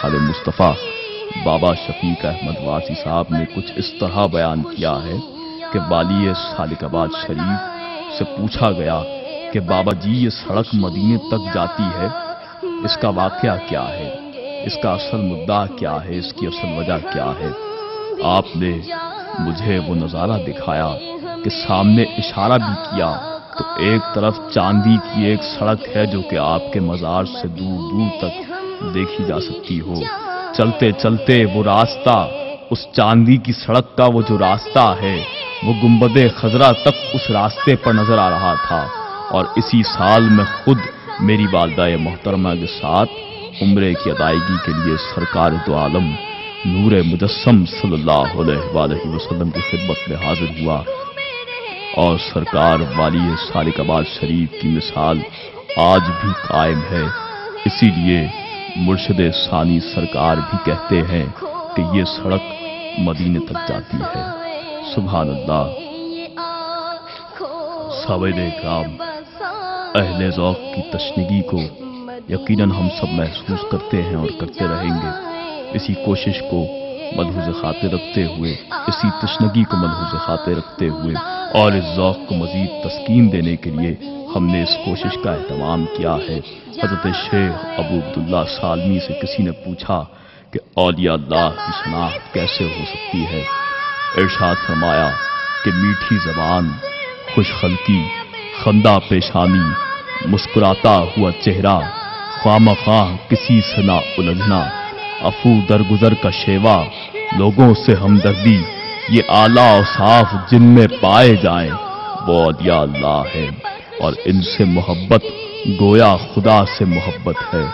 حال مصطفیٰ بابا شفیق احمد واسی صاحب نے کچھ اس طرح بیان کیا ہے کہ والی سالک آباد شریف سے پوچھا گیا کہ بابا جی یہ سڑک مدینے تک جاتی ہے، اس کا واقعہ کیا ہے، اس کا اصل مدعا کیا ہے، اس کی اصل وجہ کیا ہے؟ آپ نے مجھے وہ نظارہ دکھایا کہ سامنے اشارہ بھی کیا تو ایک طرف چاندی کی ایک سڑک ہے جو کہ آپ کے مزار سے دور دور تک دیکھی جا سکتی ہو۔ چلتے چلتے وہ راستہ، اس چاندی کی سڑک کا وہ جو راستہ ہے، وہ گنبد خضرا تک اس راستے پر نظر آ رہا تھا۔ اور اسی سال میں خود میری والدہ محترمہ کے ساتھ عمرے کی ادائیگی کے لیے سرکار دو عالم نور مجسم صلی اللہ علیہ وآلہ وسلم کی خدمت میں حاضر ہوا، اور سرکار والی سالک آباد شریف کی مثال آج بھی قائم ہے۔ اسی لیے مرشد ثانی سرکار بھی کہتے ہیں کہ یہ سڑک مدینے تک جاتی ہے۔ سبحان اللہ۔ سامعین کرام، اہل ذوق کی تشنگی کو یقیناً ہم سب محسوس کرتے ہیں اور کرتے رہیں گے۔ اسی کوشش کو ملحوظ خاطر رکھتے ہوئے، اسی تشنگی کو ملحوظ خاطر رکھتے ہوئے اور اس ذوق کو مزید تسکین دینے کے لیے ہم نے اس کوشش کا اہتمام کیا ہے۔ حضرت شیخ ابو عبداللہ سالمی سے کسی نے پوچھا کہ اولیاء اللہ کی شناخت کیسے ہو سکتی ہے؟ ارشاد فرمایا کہ میٹھی زبان، خوش خلقی، خندہ پیشانی، مسکراتا ہوا چہرہ، خواہ کسی سے نہ الجھنا، عفو درگزر کا شیوا، لوگوں سے ہمدردی، یہ اعلیٰ اوصاف جن میں پائے جائیں وہ اولیاء اللہ ہے۔ اور ان سے محبت گویا خدا سے محبت ہے،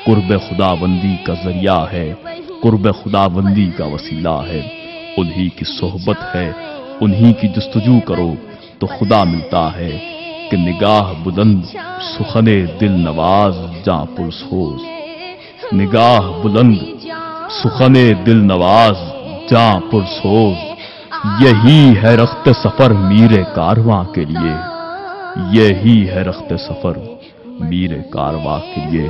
قرب خداوندی کا ذریعہ ہے، قرب خداوندی کا وسیلہ ہے، انہی کی صحبت ہے، انہی کی جستجو کرو تو خدا ملتا ہے۔ کہ نگاہ بلند سخن دل نواز جاں پرسوز، نگاہ بلند سخن دل نواز جاں پرسوز، یہی ہے رخت سفر میر کارواں کے لیے، یہی ہے رخت سفر میر کارواں کے لیے۔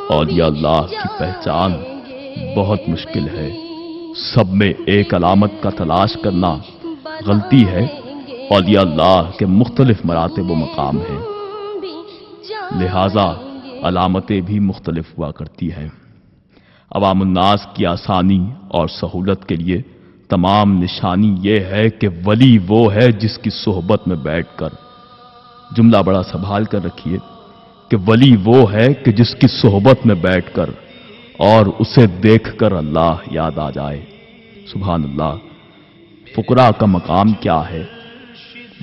اولیاء اللہ کی پہچان بہت مشکل ہے، سب میں ایک علامت کا تلاش کرنا غلطی ہے۔ اولیاء اللہ کے مختلف مراتب و مقام ہیں، لہذا علامتیں بھی مختلف ہوا کرتی ہیں۔ عوام الناس کی آسانی اور سہولت کے لیے تمام نشانی یہ ہے کہ ولی وہ ہے جس کی صحبت میں بیٹھ کر، جملہ بڑا سنبھال کر رکھیے کہ ولی وہ ہے کہ جس کی صحبت میں بیٹھ کر اور اسے دیکھ کر اللہ یاد آ جائے۔ سبحان اللہ۔ فقراء کا مقام کیا ہے،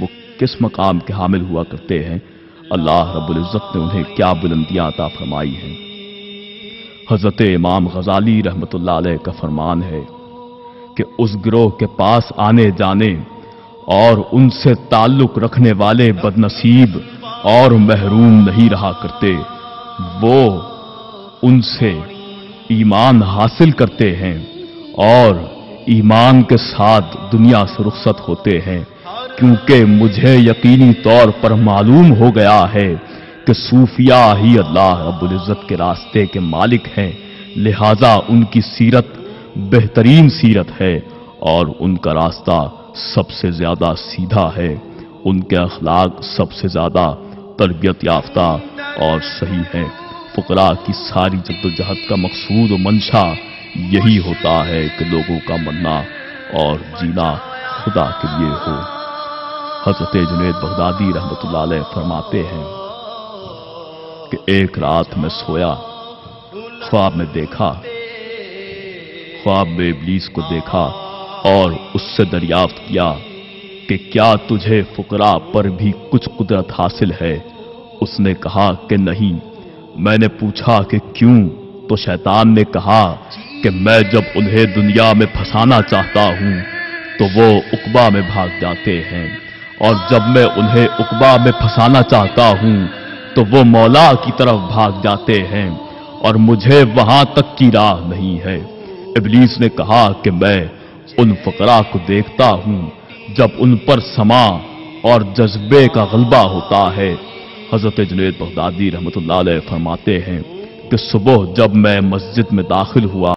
وہ کس مقام کے حامل ہوا کرتے ہیں، اللہ رب العزت نے انہیں کیا بلندیاں عطا فرمائی ہیں۔ حضرت امام غزالی رحمت اللہ علیہ کا فرمان ہے کہ اس گروہ کے پاس آنے جانے اور ان سے تعلق رکھنے والے بدنصیب اور محروم نہیں رہا کرتے، وہ ان سے ایمان حاصل کرتے ہیں اور ایمان کے ساتھ دنیا سے رخصت ہوتے ہیں، کیونکہ مجھے یقینی طور پر معلوم ہو گیا ہے کہ صوفیاء ہی اللہ رب العزت کے راستے کے مالک ہیں، لہذا ان کی سیرت بہترین سیرت ہے اور ان کا راستہ سب سے زیادہ سیدھا ہے، ان کے اخلاق سب سے زیادہ تربیت یافتہ اور صحیح ہے۔ فقراء کی ساری جدوجہد کا مقصود و منشا یہی ہوتا ہے کہ لوگوں کا مرنا اور جینا خدا کے لیے ہو۔ حضرت جنید بغدادی رحمت اللہ علیہ فرماتے ہیں کہ ایک رات میں سویا، خواب میں دیکھا، خواب میں ابلیس کو دیکھا اور اس سے دریافت کیا کہ کیا تجھے فقراء پر بھی کچھ قدرت حاصل ہے؟ اس نے کہا کہ نہیں۔ میں نے پوچھا کہ کیوں؟ تو شیطان نے کہا کہ میں جب انہیں دنیا میں پھنسانا چاہتا ہوں تو وہ عقبہ میں بھاگ جاتے ہیں، اور جب میں انہیں عقبہ میں پھنسانا چاہتا ہوں تو وہ مولا کی طرف بھاگ جاتے ہیں اور مجھے وہاں تک کی راہ نہیں ہے۔ ابلیس نے کہا کہ میں ان فقراء کو دیکھتا ہوں جب ان پر سماع اور جذبے کا غلبہ ہوتا ہے۔ حضرت جنید بغدادی رحمت اللہ علیہ فرماتے ہیں کہ صبح جب میں مسجد میں داخل ہوا